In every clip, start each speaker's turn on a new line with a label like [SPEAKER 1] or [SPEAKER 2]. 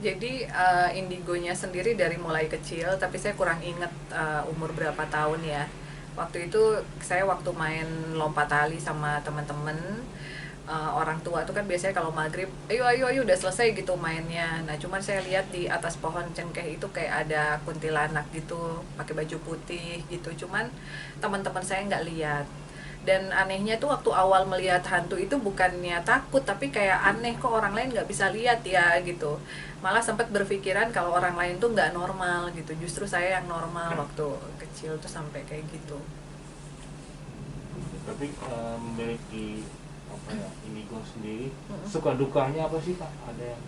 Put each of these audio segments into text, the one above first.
[SPEAKER 1] Jadi indigonya sendiri dari mulai kecil, tapi saya kurang inget umur berapa tahun ya. Waktu itu saya waktu main lompat tali sama teman-teman, orang tua tuh kan biasanya kalau maghrib, ayo udah selesai gitu mainnya. Nah cuman saya lihat di atas pohon cengkeh itu kayak ada kuntilanak gitu, pakai baju putih gitu. Cuman teman-teman saya nggak lihat. Dan anehnya tuh waktu awal melihat hantu itu bukannya takut, tapi kayak aneh kok orang lain nggak bisa lihat ya gitu. Malah sempat berpikiran kalau orang lain tuh nggak normal gitu, justru saya yang normal waktu kecil tuh sampai kayak gitu.
[SPEAKER 2] Tapi memiliki apa ya, indigo sendiri, suka dukanya apa sih Kak? Ada yang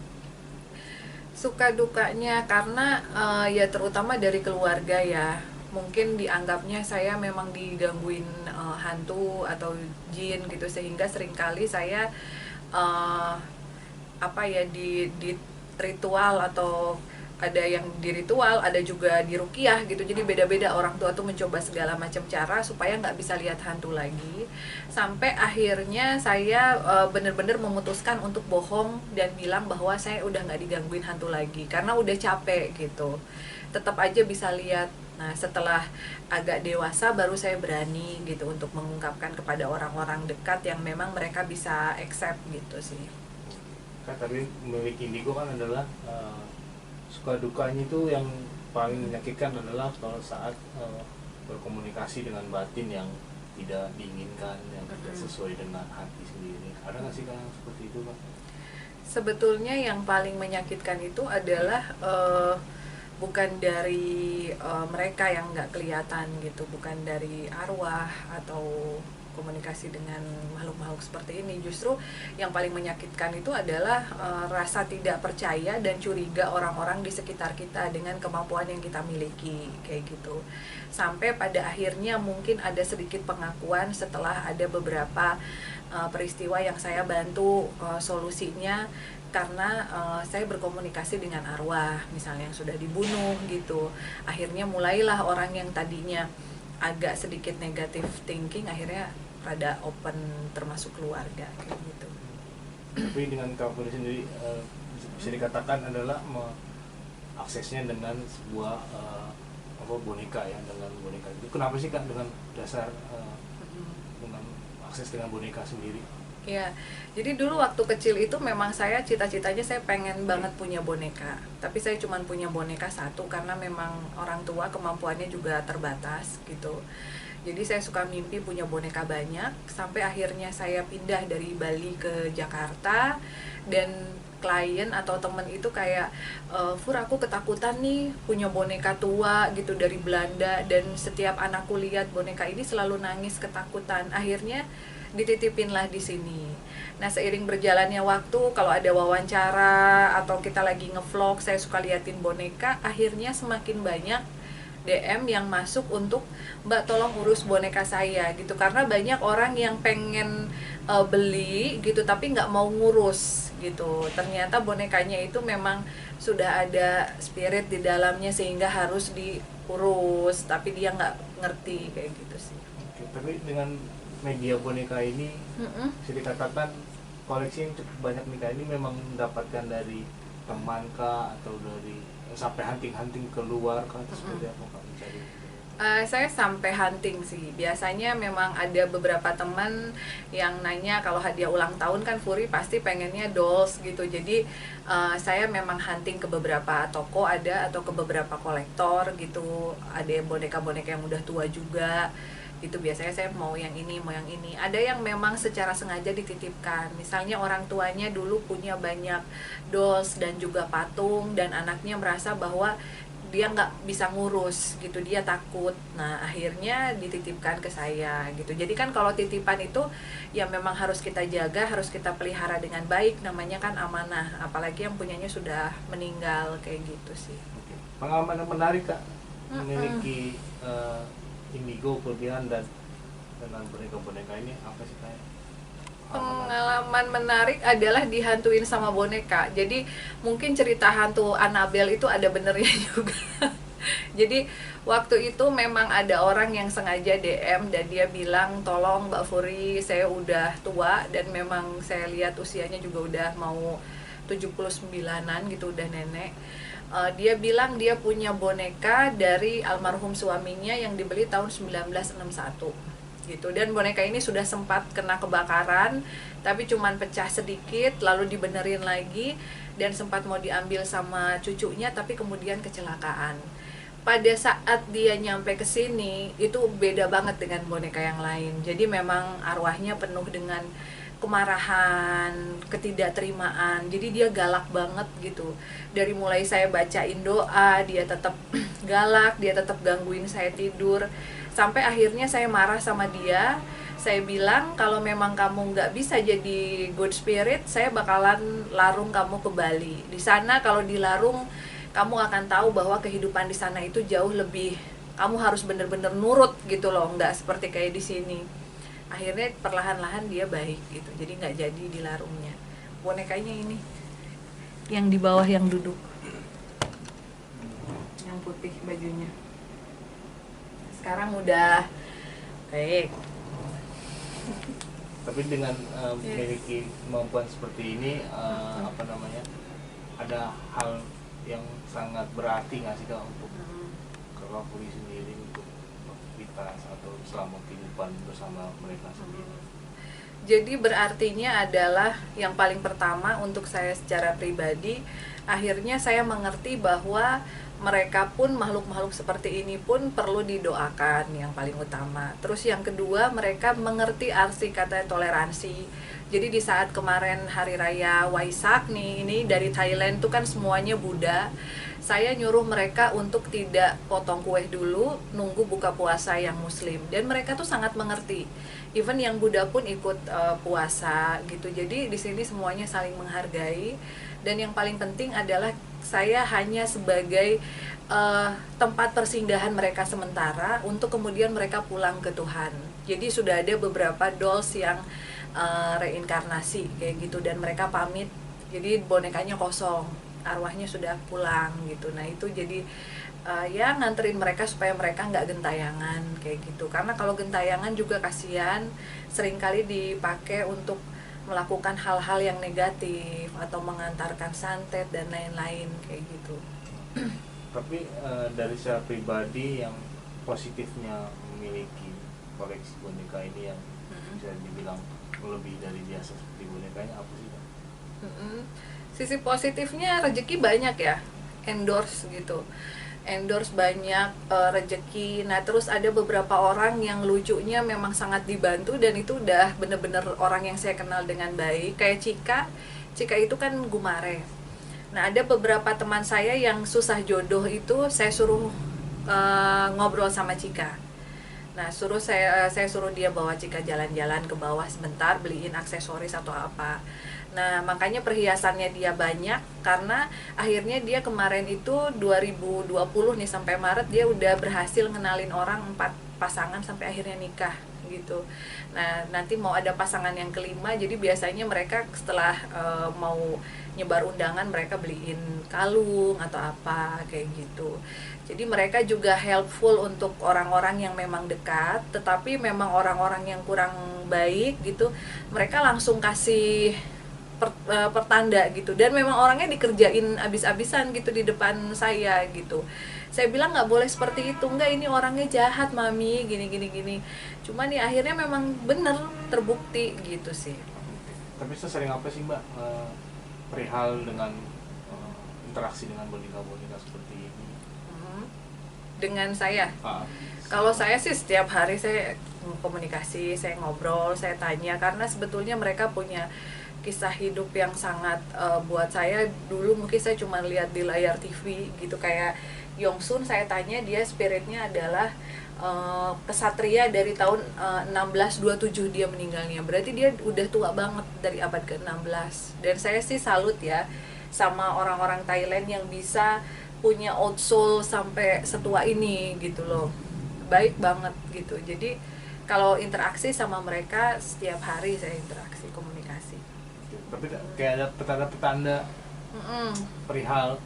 [SPEAKER 1] Suka dukanya karena ya terutama dari keluarga ya, mungkin dianggapnya saya memang digangguin hantu atau jin gitu, sehingga seringkali saya apa ya di ritual, atau ada yang di ritual, ada juga di ruqyah gitu. Jadi beda-beda, orang tua tuh mencoba segala macam cara supaya nggak bisa lihat hantu lagi, sampai akhirnya saya bener-bener memutuskan untuk bohong dan bilang bahwa saya udah nggak digangguin hantu lagi karena udah capek gitu. Tetap aja bisa lihat. Nah setelah agak dewasa baru saya berani gitu untuk mengungkapkan kepada orang-orang dekat yang memang mereka bisa accept gitu sih.
[SPEAKER 2] Kak, tapi memiliki indigo kan adalah suka dukanya itu yang paling menyakitkan adalah kalau saat berkomunikasi dengan batin yang tidak diinginkan, yang tidak sesuai dengan hati sendiri. Ada nggak sih Kak yang seperti itu Kak?
[SPEAKER 1] Sebetulnya yang paling menyakitkan itu adalah bukan dari mereka yang nggak kelihatan gitu, bukan dari arwah atau komunikasi dengan makhluk-makhluk seperti ini. Justru yang paling menyakitkan itu adalah rasa tidak percaya dan curiga orang-orang di sekitar kita dengan kemampuan yang kita miliki kayak gitu. Sampai pada akhirnya mungkin ada sedikit pengakuan setelah ada beberapa peristiwa yang saya bantu solusinya, karena saya berkomunikasi dengan arwah misalnya yang sudah dibunuh gitu. Akhirnya mulailah orang yang tadinya agak sedikit negatif thinking akhirnya pada open, termasuk keluarga kayak gitu.
[SPEAKER 2] Tapi dengan Kak Furi sendiri bisa dikatakan adalah aksesnya dengan sebuah boneka ya, dengan boneka itu. Kenapa sih Kak dengan dasar dengan akses dengan boneka sendiri?
[SPEAKER 1] Ya, jadi dulu waktu kecil itu memang saya cita-citanya saya pengen banget punya boneka. Tapi saya cuma punya boneka satu karena memang orang tua kemampuannya juga terbatas gitu. Jadi saya suka mimpi punya boneka banyak, sampai akhirnya saya pindah dari Bali ke Jakarta. Dan klien atau temen itu kayak, Fur aku ketakutan nih punya boneka tua gitu dari Belanda, dan setiap anakku lihat boneka ini selalu nangis ketakutan. Akhirnya dititipinlah di sini. Nah, seiring berjalannya waktu, kalau ada wawancara atau kita lagi ngevlog, saya suka liatin boneka, akhirnya semakin banyak DM yang masuk untuk Mbak tolong urus boneka saya gitu, karena banyak orang yang pengen beli gitu tapi nggak mau ngurus gitu. Ternyata bonekanya itu memang sudah ada spirit di dalamnya sehingga harus diurus, tapi dia nggak ngerti kayak gitu sih.
[SPEAKER 2] Oke, tapi dengan media boneka ini bisa dikatakan koleksi yang cukup banyak nih Kak, ini memang mendapatkan dari teman kah atau dari sampai hunting-hunting keluar kah, atau seperti apa Kak mencari?
[SPEAKER 1] Saya sampai hunting sih. Biasanya memang ada beberapa teman yang nanya kalau hadiah ulang tahun kan Furi pasti pengennya dolls gitu. Jadi saya memang hunting ke beberapa toko ada, atau ke beberapa kolektor gitu. Ada boneka-boneka yang udah tua juga. Itu biasanya saya mau yang ini, mau yang ini. Ada yang memang secara sengaja dititipkan. Misalnya orang tuanya dulu punya banyak dolls dan juga patung, dan anaknya merasa bahwa dia nggak bisa ngurus gitu, dia takut. Nah, akhirnya dititipkan ke saya gitu. Jadi kan kalau titipan itu ya memang harus kita jaga, harus kita pelihara dengan baik, namanya kan amanah, apalagi yang punyanya sudah meninggal kayak gitu sih.
[SPEAKER 2] Oke. Pengalaman yang menarik Kak memiliki indigo kelebihan dan dengan boneka-boneka ini apa sih Kak?
[SPEAKER 1] Pengalaman menarik adalah dihantuin sama boneka. Jadi mungkin cerita hantu Annabelle itu ada benernya juga. Jadi waktu itu memang ada orang yang sengaja DM dan dia bilang, tolong Mbak Furi, saya udah tua dan memang saya lihat usianya juga udah mau 79-an gitu, udah nenek. Dia bilang dia punya boneka dari almarhum suaminya yang dibeli tahun 1961 gitu, dan boneka ini sudah sempat kena kebakaran tapi cuman pecah sedikit lalu dibenerin lagi, dan sempat mau diambil sama cucunya tapi kemudian kecelakaan. Pada saat dia nyampe ke sini itu beda banget dengan boneka yang lain. Jadi memang arwahnya penuh dengan kemarahan, ketidakterimaan. Jadi dia galak banget gitu. Dari mulai saya bacain doa, dia tetap galak, dia tetap gangguin saya tidur. Sampai akhirnya saya marah sama dia. Saya bilang kalau memang kamu nggak bisa jadi good spirit, saya bakalan larung kamu ke Bali. Di sana kalau dilarung, kamu akan tahu bahwa kehidupan di sana itu jauh lebih, kamu harus bener-bener nurut gitu loh, nggak seperti kayak di sini. Akhirnya perlahan-lahan dia baik gitu, jadi nggak jadi dilarungnya. Bonekanya ini, yang di bawah yang duduk, yang putih bajunya. Sekarang udah baik.
[SPEAKER 2] Tapi dengan memiliki kemampuan seperti ini, apa namanya, ada hal yang sangat berarti nggak sih Kak untuk Kak Furi sendiri, untuk kita atau selama kehidupan bersama mereka sendiri?
[SPEAKER 1] Jadi berartinya adalah yang paling pertama untuk saya secara pribadi, akhirnya saya mengerti bahwa mereka pun, makhluk-makhluk seperti ini pun perlu didoakan yang paling utama. Terus yang kedua, mereka mengerti arti kata toleransi. Jadi di saat kemarin hari raya Waisak nih, ini dari Thailand tuh kan semuanya Buddha. Saya nyuruh mereka untuk tidak potong kue dulu, nunggu buka puasa yang Muslim. Dan mereka tuh sangat mengerti. Even yang Buddha pun ikut puasa gitu. Jadi di sini semuanya saling menghargai. Dan yang paling penting adalah saya hanya sebagai tempat persinggahan mereka sementara untuk kemudian mereka pulang ke Tuhan. Jadi sudah ada beberapa dolls yang reinkarnasi kayak gitu, dan mereka pamit. Jadi bonekanya kosong, arwahnya sudah pulang gitu. Nah itu jadi ya nganterin mereka supaya mereka nggak gentayangan kayak gitu. Karena kalau gentayangan juga kasihan, seringkali dipakai untuk melakukan hal-hal yang negatif atau mengantarkan santet dan lain-lain kayak gitu.
[SPEAKER 2] Tapi dari secara pribadi yang positifnya memiliki koleksi boneka ini yang bisa dibilang lebih dari biasa seperti bonekanya, apa sih Kak?
[SPEAKER 1] Sisi positifnya rezeki banyak ya, endorse gitu, endorse banyak, rezeki. Nah terus ada beberapa orang yang lucunya memang sangat dibantu, dan itu udah bener-bener orang yang saya kenal dengan baik. Kayak Cika, Cika itu kan gumare. Nah, ada beberapa teman saya yang susah jodoh itu saya suruh ngobrol sama Cika. Nah, saya suruh dia bawa Cika jalan-jalan ke bawah sebentar, beliin aksesoris atau apa. Nah, makanya perhiasannya dia banyak karena akhirnya dia kemarin itu 2020 nih sampai Maret dia udah berhasil ngenalin orang 4 pasangan sampai akhirnya nikah gitu. Nah, nanti mau ada pasangan yang kelima, jadi biasanya mereka setelah mau nyebar undangan mereka beliin kalung atau apa kayak gitu. Jadi mereka juga helpful untuk orang-orang yang memang dekat, tetapi memang orang-orang yang kurang baik gitu, mereka langsung kasih pertanda gitu, dan memang orangnya dikerjain abis-abisan gitu di depan saya gitu. Saya bilang nggak boleh seperti itu, enggak, ini orangnya jahat mami, gini gini gini. Cuman ya akhirnya memang bener terbukti gitu sih.
[SPEAKER 2] Tapi sesering apa sih Mbak perihal dengan interaksi dengan boneka-boneka seperti ini?
[SPEAKER 1] Dengan saya, kalau saya sih setiap hari saya komunikasi, saya ngobrol, saya tanya, karena sebetulnya mereka punya kisah hidup yang sangat buat saya dulu mungkin saya cuma lihat di layar TV gitu. Kayak Yongsun, saya tanya, dia spiritnya adalah kesatria dari tahun 1627 dia meninggalnya, berarti dia udah tua banget dari abad ke-16. Dan saya sih salut ya sama orang-orang Thailand yang bisa punya old soul sampai setua ini gitu loh, baik banget gitu. Jadi kalau interaksi sama mereka setiap hari saya interaksi, komunikasi.
[SPEAKER 2] Tapi kayak ada petanda-petanda perihal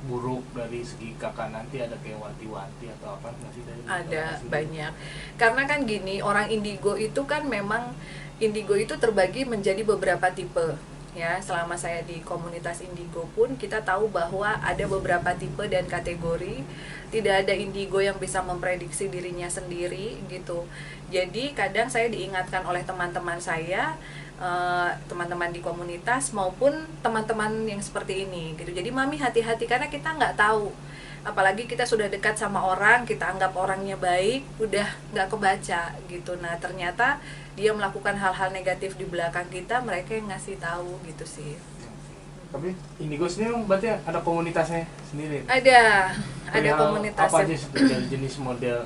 [SPEAKER 2] buruk dari segi kakak, nanti ada kayak wanti-wanti atau apa nggak sih dari?
[SPEAKER 1] Ada banyak, karena kan gini, orang indigo itu kan memang indigo itu terbagi menjadi beberapa tipe ya. Selama saya di komunitas indigo pun kita tahu bahwa ada beberapa tipe dan kategori. Tidak ada indigo yang bisa memprediksi dirinya sendiri gitu. Jadi kadang saya diingatkan oleh teman-teman saya, teman-teman di komunitas maupun teman-teman yang seperti ini gitu. Jadi mami hati-hati, karena kita nggak tahu, apalagi kita sudah dekat sama orang, kita anggap orangnya baik, udah nggak kebaca gitu. Nah ternyata dia melakukan hal-hal negatif di belakang kita, mereka yang ngasih tahu gitu sih.
[SPEAKER 2] Tapi indigo sendiri berarti ada komunitasnya sendiri?
[SPEAKER 1] Ada komunitasnya.
[SPEAKER 2] Apa aja dari jenis model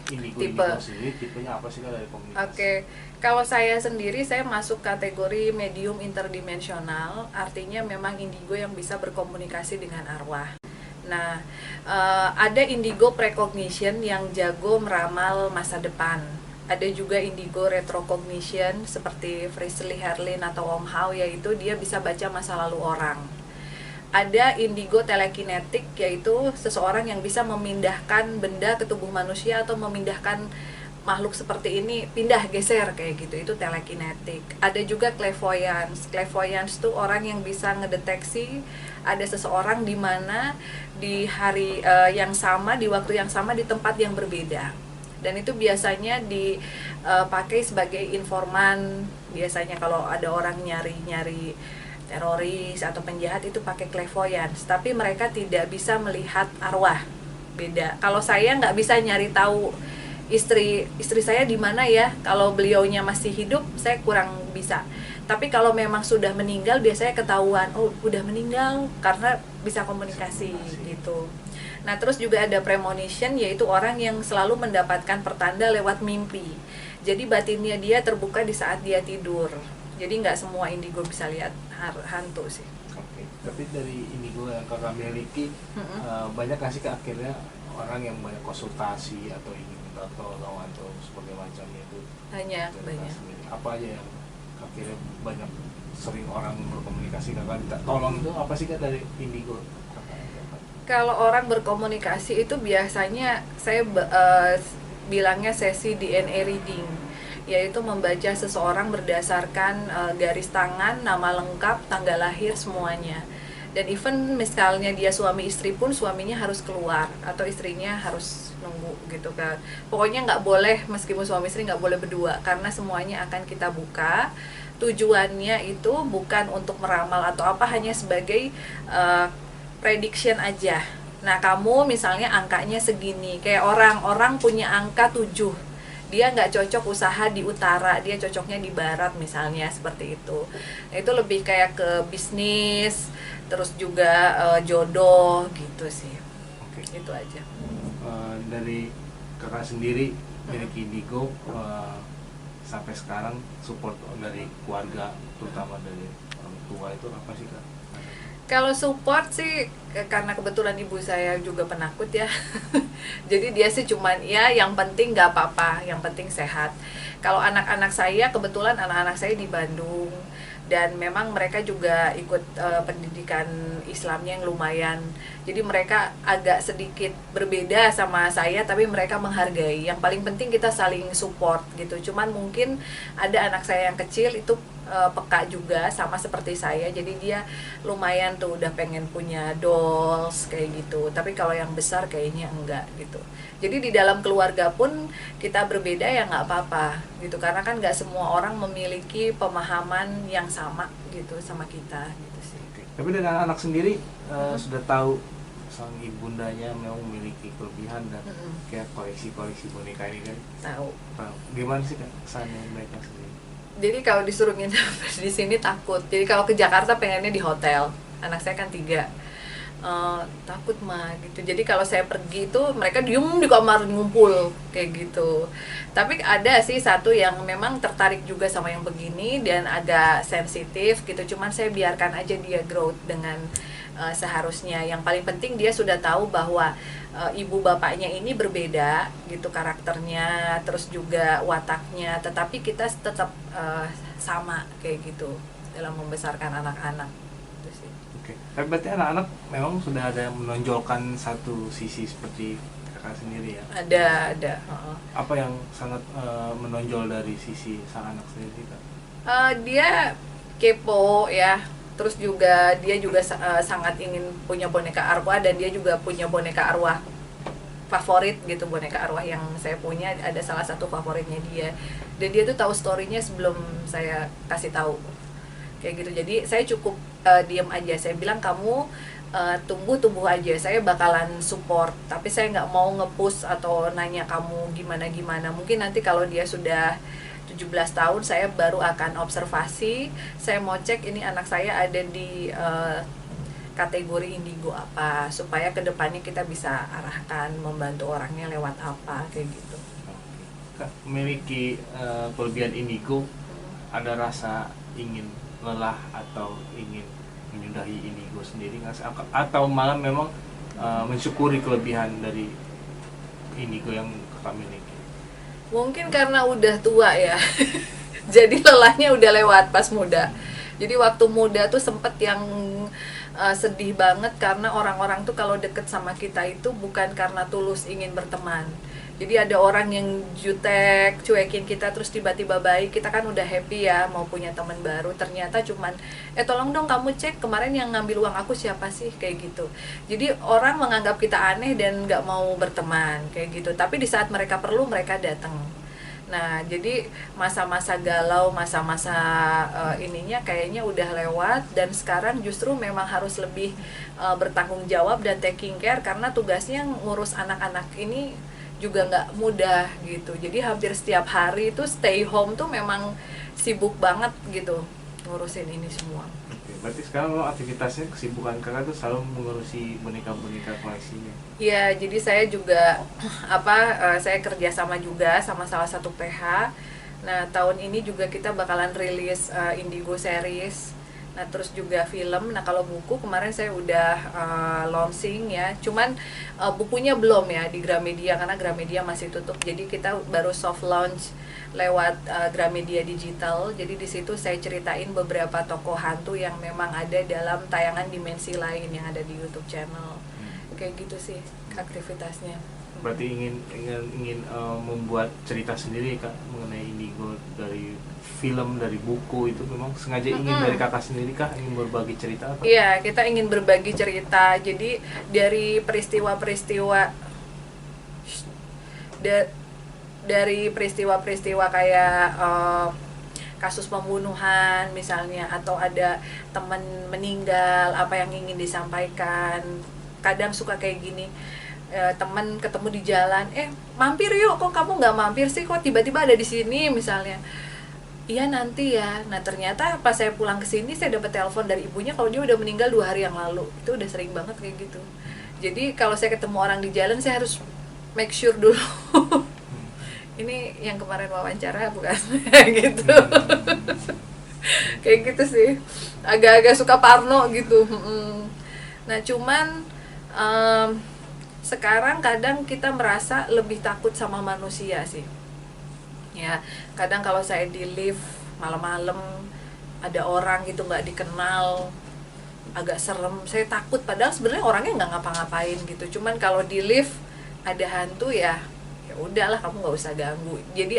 [SPEAKER 2] indigo sendiri, tipenya apa sih dari komunitas?
[SPEAKER 1] Oke. Kalau saya sendiri, saya masuk kategori medium interdimensional, artinya memang indigo yang bisa berkomunikasi dengan arwah. Nah, ada indigo precognition yang jago meramal masa depan. Ada juga indigo retrocognition seperti Frisley Herlin atau Om Hao, yaitu dia bisa baca masa lalu orang. Ada indigo telekinetik, yaitu seseorang yang bisa memindahkan benda ke tubuh manusia atau memindahkan makhluk seperti ini, pindah, geser kayak gitu, itu telekinetik. Ada juga clairvoyance. Clairvoyance itu orang yang bisa ngedeteksi ada seseorang di mana di hari yang sama, di waktu yang sama, di tempat yang berbeda. Dan itu biasanya dipakai sebagai informan. Biasanya kalau ada orang nyari-nyari teroris atau penjahat itu pakai clairvoyance, tapi mereka tidak bisa melihat arwah. Beda. Kalau saya nggak bisa nyari tahu istri saya di mana ya, kalau beliaunya masih hidup saya kurang bisa. Tapi kalau memang sudah meninggal biasanya ketahuan, oh udah meninggal, karena bisa komunikasi gitu. Nah terus juga ada premonition, yaitu orang yang selalu mendapatkan pertanda lewat mimpi. Jadi batinnya dia terbuka di saat dia tidur. Jadi nggak semua indigo bisa lihat hantu sih.
[SPEAKER 2] Oke. Tapi dari indigo yang kakak miliki, banyak nggak sih akhirnya orang yang banyak konsultasi atau ingin minta tolong atau sebagai macamnya itu?
[SPEAKER 1] Banyak.
[SPEAKER 2] Apa aja yang akhirnya banyak sering orang berkomunikasi kakak minta tolong itu apa sih kak dari indigo?
[SPEAKER 1] Kalau orang berkomunikasi itu biasanya saya bilangnya sesi DNA reading, yaitu membaca seseorang berdasarkan garis tangan, nama lengkap, tanggal lahir, semuanya. Dan even misalnya dia suami istri pun, suaminya harus keluar atau istrinya harus nunggu gitu kan. Pokoknya nggak boleh, meskipun suami istri nggak boleh berdua, karena semuanya akan kita buka. Tujuannya itu bukan untuk meramal atau apa, hanya sebagai prediction aja. Nah kamu misalnya angkanya segini, kayak orang punya angka 7, dia nggak cocok usaha di utara, dia cocoknya di barat misalnya, seperti itu. Nah, itu lebih kayak ke bisnis, terus juga jodoh gitu sih.
[SPEAKER 2] Oke.
[SPEAKER 1] Itu aja.
[SPEAKER 2] Dari kakak sendiri milik Indigo, sampai sekarang support dari keluarga, terutama dari orang tua, itu apa sih kak?
[SPEAKER 1] Kalau support sih karena kebetulan ibu saya juga penakut ya. Jadi dia sih cuman ya yang penting nggak apa-apa, yang penting sehat. Kalau anak-anak saya, kebetulan anak-anak saya di Bandung dan memang mereka juga ikut pendidikan Islamnya yang lumayan. Jadi mereka agak sedikit berbeda sama saya, tapi mereka menghargai. Yang paling penting kita saling support gitu. Cuman mungkin ada anak saya yang kecil itu peka juga sama seperti saya, jadi dia lumayan tuh udah pengen punya dolls kayak gitu. Tapi kalau yang besar kayaknya enggak gitu. Jadi di dalam keluarga pun kita berbeda ya nggak apa-apa gitu, karena kan nggak semua orang memiliki pemahaman yang sama gitu sama kita gitu sih.
[SPEAKER 2] Tapi dengan anak sendiri sudah tahu sang ibundanya memang memiliki kelebihan dan kayak koleksi boneka ini kan?
[SPEAKER 1] Tahu.
[SPEAKER 2] Gimana sih kak kesannya mereka sendiri?
[SPEAKER 1] Jadi kalau disuruh nginep di sini takut. Jadi kalau ke Jakarta pengennya di hotel. Anak saya kan 3. Takut mah gitu. Jadi kalau saya pergi itu mereka diem di kamar ngumpul kayak gitu. Tapi ada sih satu yang memang tertarik juga sama yang begini dan agak sensitif gitu. Cuman saya biarkan aja dia growth dengan seharusnya. Yang paling penting dia sudah tahu bahwa ibu bapaknya ini berbeda gitu karakternya, terus juga wataknya, tetapi kita tetap sama kayak gitu dalam membesarkan anak-anak gitu sih.
[SPEAKER 2] Oke. Tapi berarti anak-anak memang sudah ada yang menonjolkan satu sisi seperti kakak sendiri ya?
[SPEAKER 1] Ada.
[SPEAKER 2] Apa yang sangat menonjol dari sisi sang anak sendiri kak?
[SPEAKER 1] Dia kepo ya. Terus juga dia juga sangat ingin punya boneka arwah, dan dia juga punya boneka arwah favorit gitu. Boneka arwah yang saya punya ada salah satu favoritnya dia, dan dia tuh tahu storynya sebelum saya kasih tahu kayak gitu. Jadi saya cukup diam aja, saya bilang kamu tumbuh aja, saya bakalan support, tapi saya nggak mau nge-push atau nanya kamu gimana. Mungkin nanti kalau dia sudah 17 tahun saya baru akan observasi, saya mau cek ini anak saya ada di kategori indigo apa, supaya kedepannya kita bisa arahkan, membantu orangnya lewat apa kayak gitu.
[SPEAKER 2] Kak, memiliki kelebihan indigo, ada rasa ingin lelah atau ingin menyudahi indigo sendiri nggak sih? Atau malah memang mensyukuri kelebihan dari indigo yang kakak miliki?
[SPEAKER 1] Mungkin karena udah tua ya. Jadi lelahnya udah lewat pas muda. Jadi waktu muda tuh sempet yang sedih banget, karena orang-orang tuh kalau deket sama kita itu bukan karena tulus ingin berteman. Jadi ada orang yang jutek, cuekin kita, terus tiba-tiba baik. Kita kan udah happy ya mau punya teman baru, ternyata cuman tolong dong kamu cek kemarin yang ngambil uang aku siapa sih, kayak gitu. Jadi orang menganggap kita aneh dan nggak mau berteman kayak gitu. Tapi di saat mereka perlu, mereka datang. Nah, jadi masa-masa galau, masa-masa ininya kayaknya udah lewat, dan sekarang justru memang harus lebih bertanggung jawab dan taking care, karena tugasnya ngurus anak-anak ini juga nggak mudah gitu. Jadi hampir setiap hari itu stay home tuh memang sibuk banget gitu ngurusin ini semua.
[SPEAKER 2] Oke, berarti sekarang lo aktivitasnya, kesibukan kakak tuh selalu mengurusi boneka-boneka koleksinya?
[SPEAKER 1] Iya, jadi saya juga saya kerja sama juga sama salah satu PH. Nah, tahun ini juga kita bakalan rilis Indigo series. Nah, terus juga film. Nah, kalau buku kemarin saya udah launching ya. Cuman bukunya belum ya di Gramedia, karena Gramedia masih tutup. Jadi kita baru soft launch lewat Gramedia Digital. Jadi di situ saya ceritain beberapa tokoh hantu yang memang ada dalam tayangan dimensi lain yang ada di YouTube channel. Kayak gitu sih aktivitasnya.
[SPEAKER 2] Berarti ingin membuat cerita sendiri kak mengenai Indigo, dari film, dari buku, itu memang sengaja ingin dari kakak sendiri kah, ingin berbagi cerita apa?
[SPEAKER 1] Iya, kita ingin berbagi cerita. Jadi dari peristiwa-peristiwa kayak kasus pembunuhan misalnya, atau ada teman meninggal, apa yang ingin disampaikan, kadang suka kayak gini. teman ketemu di jalan, mampir yuk, kok kamu nggak mampir sih, kok tiba-tiba ada di sini misalnya. Iya nanti ya. Nah ternyata pas saya pulang ke sini saya dapat telepon dari ibunya kalau dia udah meninggal 2 hari yang lalu. Itu udah sering banget kayak gitu. Jadi kalau saya ketemu orang di jalan saya harus make sure dulu. Ini yang kemarin wawancara bukan gitu. Kayak gitu sih. Agak-agak suka parno gitu. Nah cuman sekarang kadang kita merasa lebih takut sama manusia sih. Ya, kadang kalau saya di lift malam-malam ada orang gitu nggak dikenal, agak serem, saya takut padahal sebenarnya orangnya nggak ngapa-ngapain gitu. Cuman kalau di lift ada hantu ya udahlah kamu nggak usah ganggu. Jadi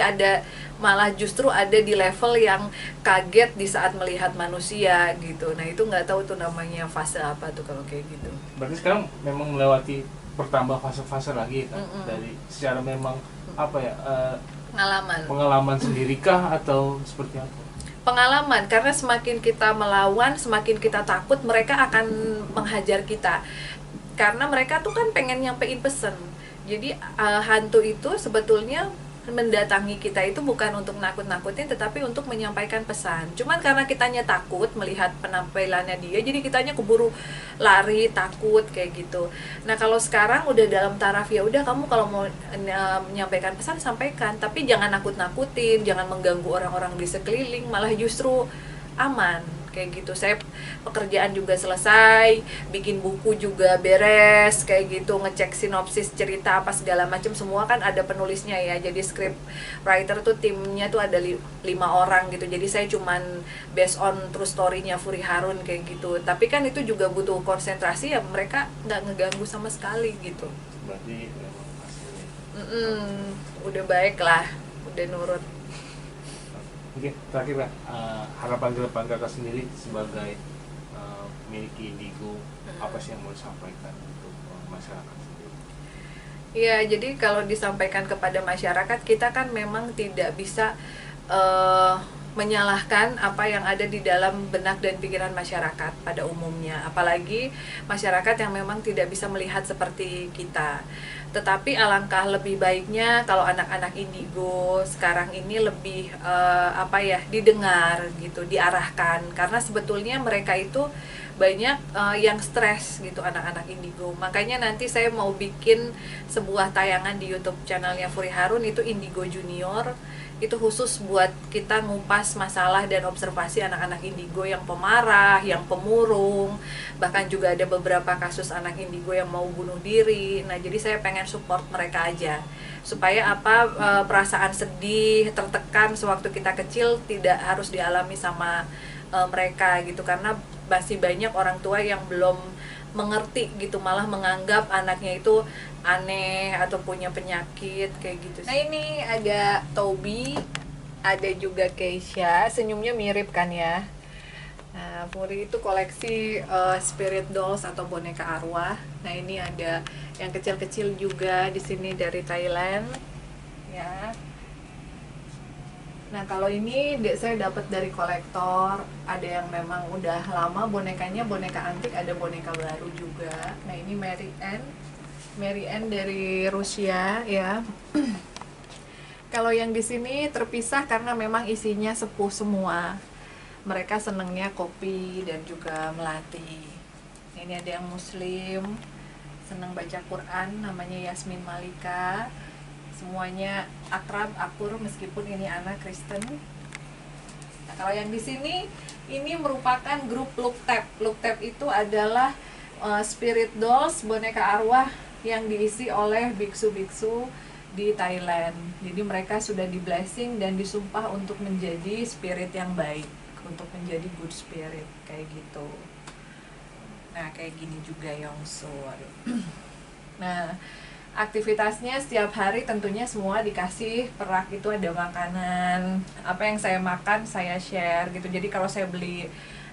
[SPEAKER 1] malah justru ada di level yang kaget di saat melihat manusia gitu. Nah itu nggak tahu tuh namanya fase apa tuh kalau kayak gitu.
[SPEAKER 2] Berarti sekarang memang melewati bertambah fase-fase lagi kan? Dari secara memang apa ya, pengalaman sendirikah atau seperti apa?
[SPEAKER 1] Pengalaman, karena semakin kita melawan, semakin kita takut, mereka akan menghajar kita. Karena mereka tuh kan pengen nyampein pesan. Jadi hantu itu sebetulnya mendatangi kita itu bukan untuk nakut-nakutin, tetapi untuk menyampaikan pesan. Cuman karena kitanya takut melihat penampilannya dia, jadi kitanya keburu lari, takut kayak gitu. Nah kalau sekarang udah dalam taraf ya udah, kamu kalau mau menyampaikan pesan sampaikan, tapi jangan nakut-nakutin, jangan mengganggu orang-orang di sekeliling, malah justru aman kayak gitu. Saya pekerjaan juga selesai, bikin buku juga beres kayak gitu, ngecek sinopsis cerita apa segala macam, semua kan ada penulisnya ya. Jadi script writer tuh timnya tuh ada 5 orang gitu. Jadi saya cuman based on true story-nya Furi Harun kayak gitu. Tapi kan itu juga butuh konsentrasi ya, mereka nggak ngeganggu sama sekali gitu.
[SPEAKER 2] Berarti memang hasilnya.
[SPEAKER 1] Udah baik lah, udah nurut.
[SPEAKER 2] Oke, terakhir Kak, harapan ke depan Kakak sendiri sebagai memiliki Indigo, apa sih yang mau disampaikan untuk masyarakat sendiri?
[SPEAKER 1] Iya, jadi kalau disampaikan kepada masyarakat, kita kan memang tidak bisa menyalahkan apa yang ada di dalam benak dan pikiran masyarakat pada umumnya, apalagi masyarakat yang memang tidak bisa melihat seperti kita. Tetapi alangkah lebih baiknya kalau anak-anak Indigo sekarang ini lebih didengar gitu, diarahkan, karena sebetulnya mereka itu banyak yang stres gitu, anak-anak Indigo. Makanya nanti saya mau bikin sebuah tayangan di YouTube channelnya Furi Harun, itu Indigo Junior. Itu khusus buat kita ngupas masalah dan observasi anak-anak Indigo yang pemarah, yang pemurung. Bahkan juga ada beberapa kasus anak Indigo yang mau bunuh diri. Nah jadi saya pengen support mereka aja, supaya perasaan sedih, tertekan sewaktu kita kecil tidak harus dialami sama mereka gitu. Karena masih banyak orang tua yang belum mengerti gitu, malah menganggap anaknya itu aneh atau punya penyakit kayak gitu. Nah ini ada Toby, ada juga Keisha, senyumnya mirip kan ya. Nah Furi itu koleksi spirit dolls atau boneka arwah. Nah ini ada yang kecil-kecil juga di sini dari Thailand ya. Nah kalau ini saya dapat dari kolektor, ada yang memang udah lama bonekanya, boneka antik, ada boneka baru juga. Nah ini Mary Ann dari Rusia ya. Kalau yang di sini terpisah karena memang isinya sepuh semua. Mereka senengnya kopi dan juga melati. Ini ada yang Muslim, seneng baca Quran, namanya Yasmin Malika. Semuanya akur meskipun ini anak Kristen. Nah, kalau yang di sini ini merupakan grup Look Tap. Look Tap itu adalah spirit dolls, boneka arwah yang diisi oleh biksu-biksu di Thailand. Jadi mereka sudah di blessing dan disumpah untuk menjadi spirit yang baik, untuk menjadi good spirit kayak gitu. Nah kayak gini juga Yongsu. Nah aktivitasnya setiap hari tentunya semua dikasih perak, itu ada makanan, apa yang saya makan saya share gitu. Jadi kalau saya beli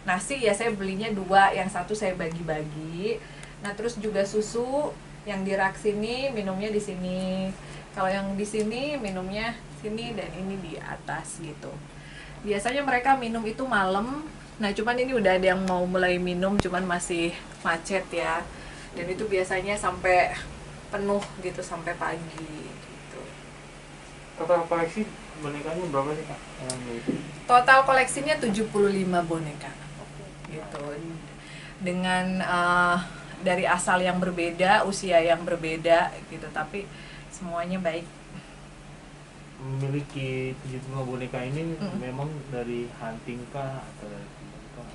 [SPEAKER 1] nasi ya saya belinya 2, yang satu saya bagi-bagi. Nah terus juga susu yang di rak sini minumnya di sini, kalau yang di sini minumnya sini, dan ini di atas gitu. Biasanya mereka minum itu malam. Nah cuman ini udah ada yang mau mulai minum, cuman masih macet ya, dan itu biasanya sampai penuh gitu sampai pagi gitu.
[SPEAKER 2] Total koleksi bonekanya berapa sih Kak?
[SPEAKER 1] Total koleksinya 75 boneka gitu, dengan dari asal yang berbeda, usia yang berbeda gitu, tapi semuanya baik.
[SPEAKER 2] Memiliki 75 boneka ini memang dari hunting kah atau dari teman kah?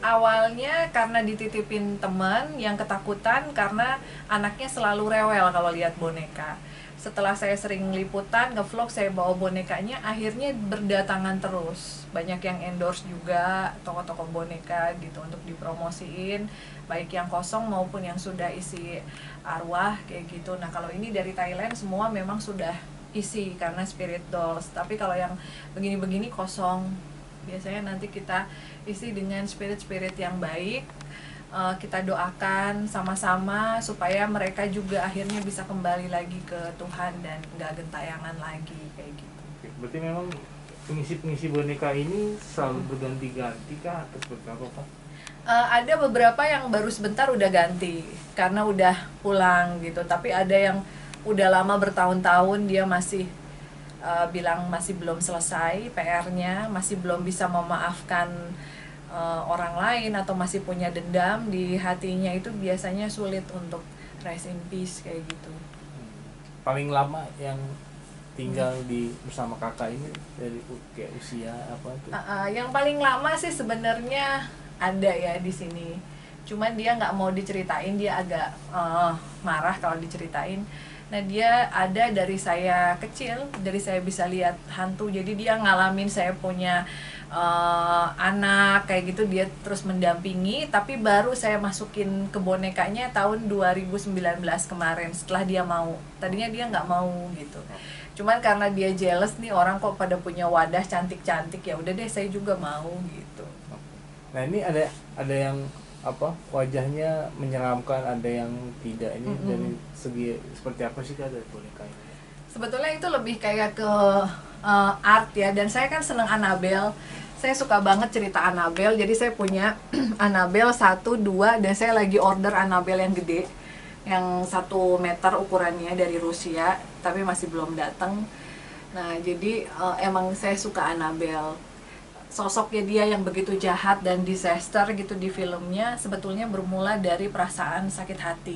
[SPEAKER 1] Awalnya karena dititipin teman yang ketakutan karena anaknya selalu rewel kalau lihat boneka. Setelah saya sering liputan, nge-vlog saya bawa bonekanya, akhirnya berdatangan terus. Banyak yang endorse juga toko-toko boneka gitu untuk dipromosiin, baik yang kosong maupun yang sudah isi arwah kayak gitu. Nah, kalau ini dari Thailand semua memang sudah isi karena spirit dolls. Tapi kalau yang begini-begini kosong. Biasanya nanti kita isi dengan spirit-spirit yang baik. Kita doakan sama-sama supaya mereka juga akhirnya bisa kembali lagi ke Tuhan dan nggak gentayangan lagi kayak gitu.
[SPEAKER 2] Berarti memang pengisi boneka ini selalu berganti-ganti kah atau seperti apa Pak?
[SPEAKER 1] Ada beberapa yang baru sebentar udah ganti karena udah pulang gitu, tapi ada yang udah lama bertahun-tahun dia masih bilang masih belum selesai PR-nya, masih belum bisa memaafkan orang lain atau masih punya dendam di hatinya, itu biasanya sulit untuk rest in peace kayak gitu.
[SPEAKER 2] Paling lama yang tinggal di bersama kakak ini dari kayak usia apa tuh?
[SPEAKER 1] Yang paling lama sih sebenarnya ada ya di sini, cuman dia nggak mau diceritain, dia agak marah kalau diceritain. Nah, dia ada dari saya kecil, dari saya bisa lihat hantu, jadi dia ngalamin saya punya anak kayak gitu, dia terus mendampingi, tapi baru saya masukin ke bonekanya tahun 2019 kemarin setelah dia mau. Tadinya dia nggak mau gitu, cuman karena dia jealous nih, orang kok pada punya wadah cantik-cantik, ya udah deh saya juga mau gitu.
[SPEAKER 2] Nah, ini ada yang apa wajahnya menyeramkan, ada yang tidak, ini dari segi seperti apa sih Kak dari boneka ini?
[SPEAKER 1] Sebetulnya itu lebih kayak ke art ya, dan saya kan seneng Annabelle, saya suka banget cerita Annabelle, jadi saya punya Annabelle 1, 2, dan saya lagi order Annabelle yang gede, yang 1 meter ukurannya dari Rusia, tapi masih belum datang. Nah, jadi emang saya suka Annabelle. Sosoknya dia yang begitu jahat dan disaster gitu di filmnya sebetulnya bermula dari perasaan sakit hati.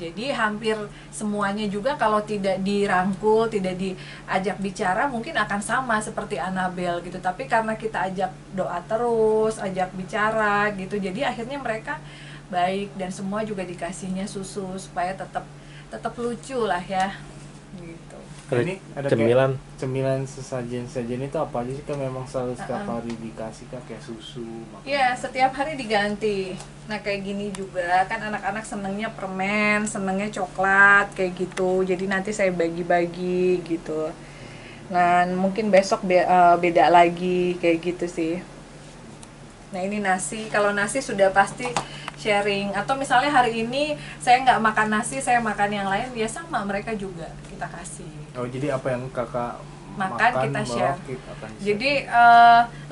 [SPEAKER 1] Jadi hampir semuanya juga kalau tidak dirangkul, tidak diajak bicara, mungkin akan sama seperti Annabelle gitu. Tapi karena kita ajak doa terus, ajak bicara gitu, jadi akhirnya mereka baik dan semua juga dikasihnya susu supaya tetap lucu lah ya gitu.
[SPEAKER 2] Ini ada cemilan sesajen itu apa aja sih Kak? Memang selalu setiap hari dikasih Kak, kayak susu?
[SPEAKER 1] Iya, setiap hari diganti. Nah, kayak gini juga kan anak-anak senengnya permen, senengnya coklat kayak gitu. Jadi nanti saya bagi-bagi gitu. Nah, mungkin besok beda lagi kayak gitu sih. Nah, ini nasi. Kalau nasi sudah pasti sharing, atau misalnya hari ini saya nggak makan nasi, saya makan yang lain, ya sama mereka juga kita kasih.
[SPEAKER 2] Oh, jadi apa yang kakak
[SPEAKER 1] makan kita share. Jadi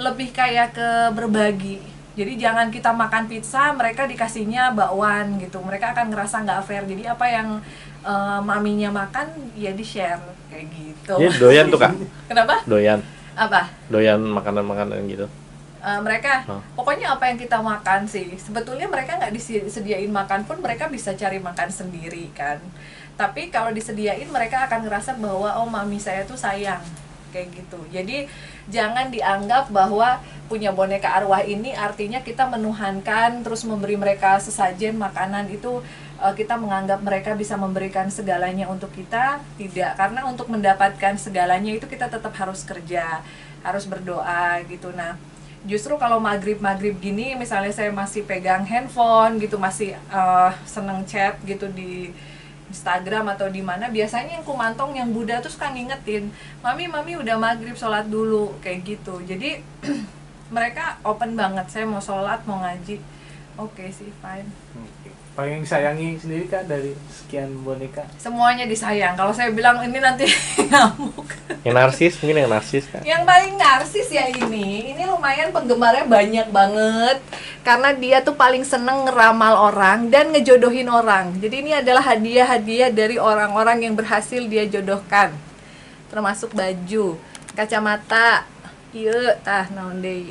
[SPEAKER 1] lebih kayak ke berbagi. Jadi jangan kita makan pizza, mereka dikasihnya bakwan gitu, mereka akan ngerasa nggak fair. Jadi apa yang maminya makan ya di share kayak gitu.
[SPEAKER 3] Dia doyan tuh Kak.
[SPEAKER 1] Kenapa?
[SPEAKER 3] Doyan.
[SPEAKER 1] Apa?
[SPEAKER 3] Doyan makanan-makanan gitu.
[SPEAKER 1] Mereka pokoknya apa yang kita makan sih, sebetulnya mereka nggak disediain makan pun mereka bisa cari makan sendiri kan, tapi kalau disediain mereka akan ngerasa bahwa oh mami saya tuh sayang kayak gitu. Jadi jangan dianggap bahwa punya boneka arwah ini artinya kita menuhankan terus memberi mereka sesajen makanan, itu kita menganggap mereka bisa memberikan segalanya untuk kita. Tidak, karena untuk mendapatkan segalanya itu kita tetap harus kerja, harus berdoa gitu. Nah, justru kalau maghrib gini, misalnya saya masih pegang handphone gitu, masih seneng chat gitu di Instagram atau di mana, biasanya yang kumantong yang Buddha tuh suka ngingetin, mami udah maghrib, sholat dulu kayak gitu. Jadi mereka open banget, saya mau sholat mau ngaji, oke sih fine.
[SPEAKER 2] paling sayangi sendiri Kak dari sekian boneka?
[SPEAKER 1] Semuanya disayang. Kalau saya bilang ini nanti ngamuk.
[SPEAKER 3] Yang narsis, mungkin yang narsis Kak.
[SPEAKER 1] Yang paling narsis ya ini lumayan penggemarnya banyak banget karena dia tuh paling seneng ngeramal orang dan ngejodohin orang. Jadi ini adalah hadiah-hadiah dari orang-orang yang berhasil dia jodohkan, termasuk baju, kacamata, iya, naon deui.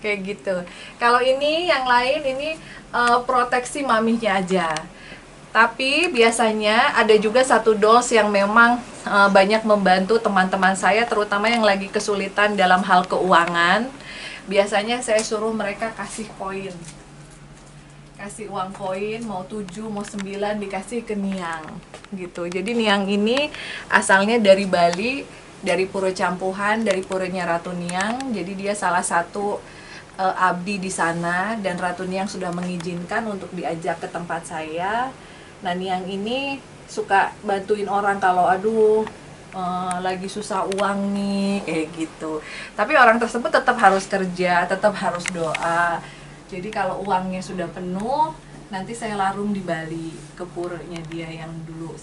[SPEAKER 1] Kayak gitu. Kalau ini yang lain ini proteksi maminya aja. Tapi biasanya ada juga satu dolls yang memang banyak membantu teman-teman saya, terutama yang lagi kesulitan dalam hal keuangan. Biasanya saya suruh mereka kasih koin. Kasih uang koin, mau 7, mau 9 dikasih ke Niang gitu. Jadi Niang ini asalnya dari Bali, dari Puro Campuhan, dari Puronya Ratu Niang. Jadi dia salah satu abdi di sana dan Ratu Niang sudah mengizinkan untuk diajak ke tempat saya. Nah, Niang ini suka bantuin orang kalau aduh lagi susah uang nih kayak gitu. Tapi orang tersebut tetap harus kerja, tetap harus doa. Jadi kalau uangnya sudah penuh, nanti saya larung di Bali ke puranya dia yang dulu